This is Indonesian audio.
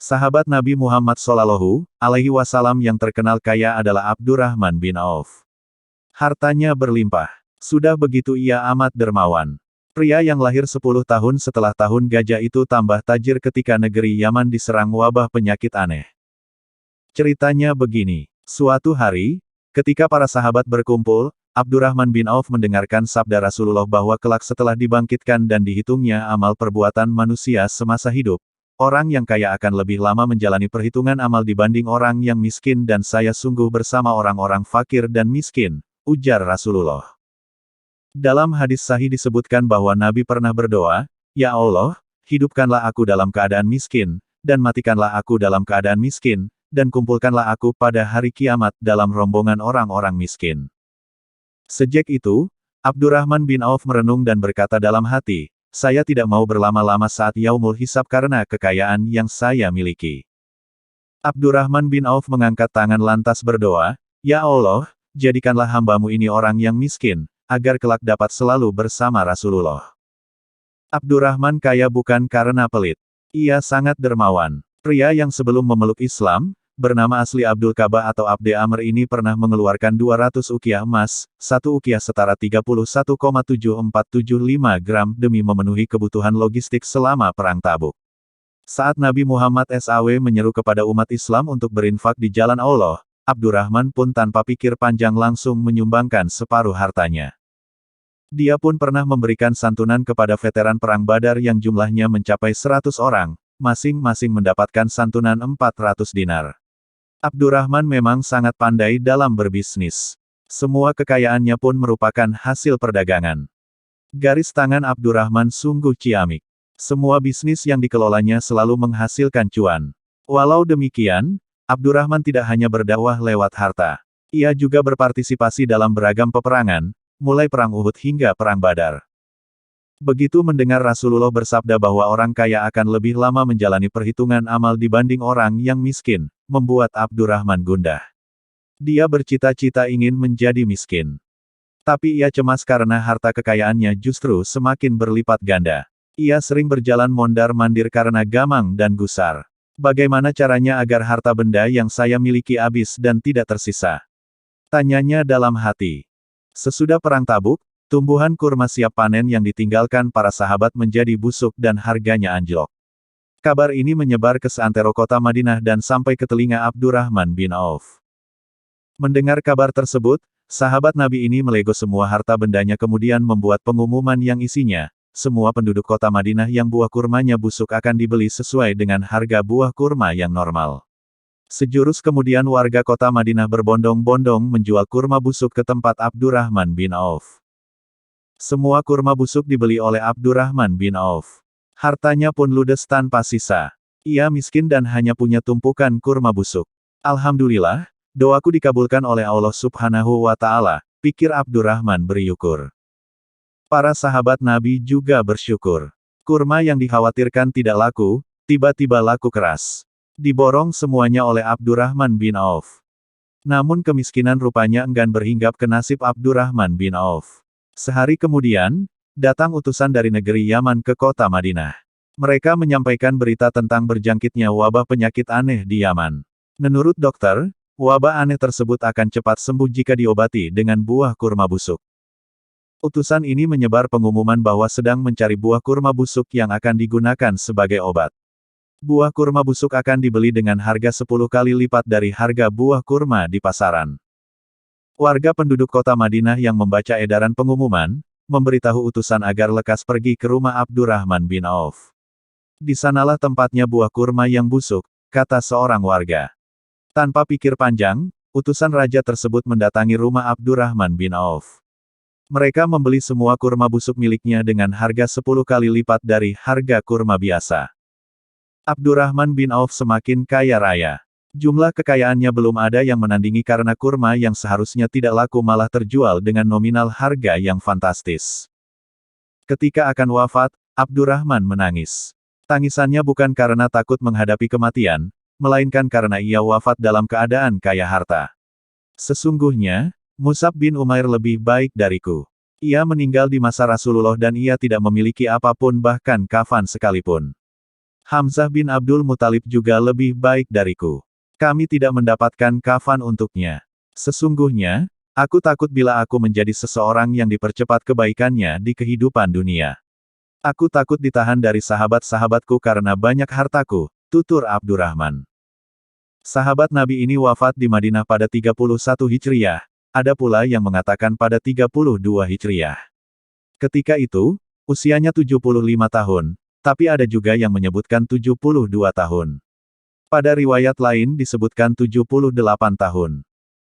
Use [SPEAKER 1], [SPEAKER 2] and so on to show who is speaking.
[SPEAKER 1] Sahabat Nabi Muhammad Shallallahu Alaihi Wasallam yang terkenal kaya adalah Abdurrahman bin Auf. Hartanya berlimpah. Sudah begitu ia amat dermawan. Pria yang lahir 10 tahun setelah tahun gajah itu tambah tajir ketika negeri Yaman diserang wabah penyakit aneh. Ceritanya begini. Suatu hari, ketika para sahabat berkumpul, Abdurrahman bin Auf mendengarkan sabda Rasulullah bahwa kelak setelah dibangkitkan dan dihitungnya amal perbuatan manusia semasa hidup, orang yang kaya akan lebih lama menjalani perhitungan amal dibanding orang yang miskin dan saya sungguh bersama orang-orang fakir dan miskin, ujar Rasulullah. Dalam hadis sahih disebutkan bahwa Nabi pernah berdoa, "Ya Allah, hidupkanlah aku dalam keadaan miskin, dan matikanlah aku dalam keadaan miskin, dan kumpulkanlah aku pada hari kiamat dalam rombongan orang-orang miskin." Sejak itu, Abdurrahman bin Auf merenung dan berkata dalam hati, "Saya tidak mau berlama-lama saat yaumul hisab karena kekayaan yang saya miliki." Abdurrahman bin Auf mengangkat tangan lantas berdoa, "Ya Allah, jadikanlah hambamu ini orang yang miskin, agar kelak dapat selalu bersama Rasulullah." Abdurrahman kaya bukan karena pelit. Ia sangat dermawan. Pria yang sebelum memeluk Islam, bernama asli Abdul Ka'bah atau Abde Amr ini pernah mengeluarkan 200 ukiah emas, satu ukiah setara 31,7475 gram demi memenuhi kebutuhan logistik selama Perang Tabuk. Saat Nabi Muhammad SAW menyeru kepada umat Islam untuk berinfak di jalan Allah, Abdurrahman pun tanpa pikir panjang langsung menyumbangkan separuh hartanya. Dia pun pernah memberikan santunan kepada veteran Perang Badar yang jumlahnya mencapai 100 orang, masing-masing mendapatkan santunan 400 dinar. Abdurrahman memang sangat pandai dalam berbisnis. Semua kekayaannya pun merupakan hasil perdagangan. Garis tangan Abdurrahman sungguh ciamik. Semua bisnis yang dikelolanya selalu menghasilkan cuan. Walau demikian, Abdurrahman tidak hanya berdakwah lewat harta. Ia juga berpartisipasi dalam beragam peperangan, mulai Perang Uhud hingga Perang Badar. Begitu mendengar Rasulullah bersabda bahwa orang kaya akan lebih lama menjalani perhitungan amal dibanding orang yang miskin, membuat Abdurrahman gundah. Dia bercita-cita ingin menjadi miskin. Tapi ia cemas karena harta kekayaannya justru semakin berlipat ganda. Ia sering berjalan mondar-mandir karena gamang dan gusar. Bagaimana caranya agar harta benda yang saya miliki habis dan tidak tersisa? Tanyanya dalam hati. Sesudah Perang Tabuk, tumbuhan kurma siap panen yang ditinggalkan para sahabat menjadi busuk dan harganya anjlok. Kabar ini menyebar ke seantero kota Madinah dan sampai ke telinga Abdurrahman bin Auf. Mendengar kabar tersebut, sahabat Nabi ini melego semua harta bendanya kemudian membuat pengumuman yang isinya, semua penduduk kota Madinah yang buah kurmanya busuk akan dibeli sesuai dengan harga buah kurma yang normal. Sejurus kemudian warga kota Madinah berbondong-bondong menjual kurma busuk ke tempat Abdurrahman bin Auf. Semua kurma busuk dibeli oleh Abdurrahman bin Auf. Hartanya pun ludes tanpa sisa. Ia miskin dan hanya punya tumpukan kurma busuk. Alhamdulillah, doaku dikabulkan oleh Allah Subhanahu wa Ta'ala, pikir Abdurrahman bersyukur. Para sahabat Nabi juga bersyukur. Kurma yang dikhawatirkan tidak laku, tiba-tiba laku keras. Diborong semuanya oleh Abdurrahman bin Auf. Namun kemiskinan rupanya enggan berhinggap ke nasib Abdurrahman bin Auf. Sehari kemudian, datang utusan dari negeri Yaman ke kota Madinah. Mereka menyampaikan berita tentang berjangkitnya wabah penyakit aneh di Yaman. Menurut dokter, wabah aneh tersebut akan cepat sembuh jika diobati dengan buah kurma busuk. Utusan ini menyebar pengumuman bahwa sedang mencari buah kurma busuk yang akan digunakan sebagai obat. Buah kurma busuk akan dibeli dengan harga 10 kali lipat dari harga buah kurma di pasaran. Warga penduduk kota Madinah yang membaca edaran pengumuman, memberitahu utusan agar lekas pergi ke rumah Abdurrahman bin Auf. Di sanalah tempatnya buah kurma yang busuk, kata seorang warga. Tanpa pikir panjang, utusan raja tersebut mendatangi rumah Abdurrahman bin Auf. Mereka membeli semua kurma busuk miliknya dengan harga 10 kali lipat dari harga kurma biasa. Abdurrahman bin Auf semakin kaya raya. Jumlah kekayaannya belum ada yang menandingi karena kurma yang seharusnya tidak laku malah terjual dengan nominal harga yang fantastis. Ketika akan wafat, Abdurrahman menangis. Tangisannya bukan karena takut menghadapi kematian, melainkan karena ia wafat dalam keadaan kaya harta. Sesungguhnya, Mus'ab bin Umair lebih baik dariku. Ia meninggal di masa Rasulullah dan ia tidak memiliki apapun bahkan kafan sekalipun. Hamzah bin Abdul Muthalib juga lebih baik dariku. Kami tidak mendapatkan kafan untuknya. Sesungguhnya, aku takut bila aku menjadi seseorang yang dipercepat kebaikannya di kehidupan dunia. Aku takut ditahan dari sahabat-sahabatku karena banyak hartaku, tutur Abdurrahman. Sahabat Nabi ini wafat di Madinah pada 31 Hijriah, ada pula yang mengatakan pada 32 Hijriah. Ketika itu, usianya 75 tahun, tapi ada juga yang menyebutkan 72 tahun. Pada riwayat lain disebutkan 78 tahun.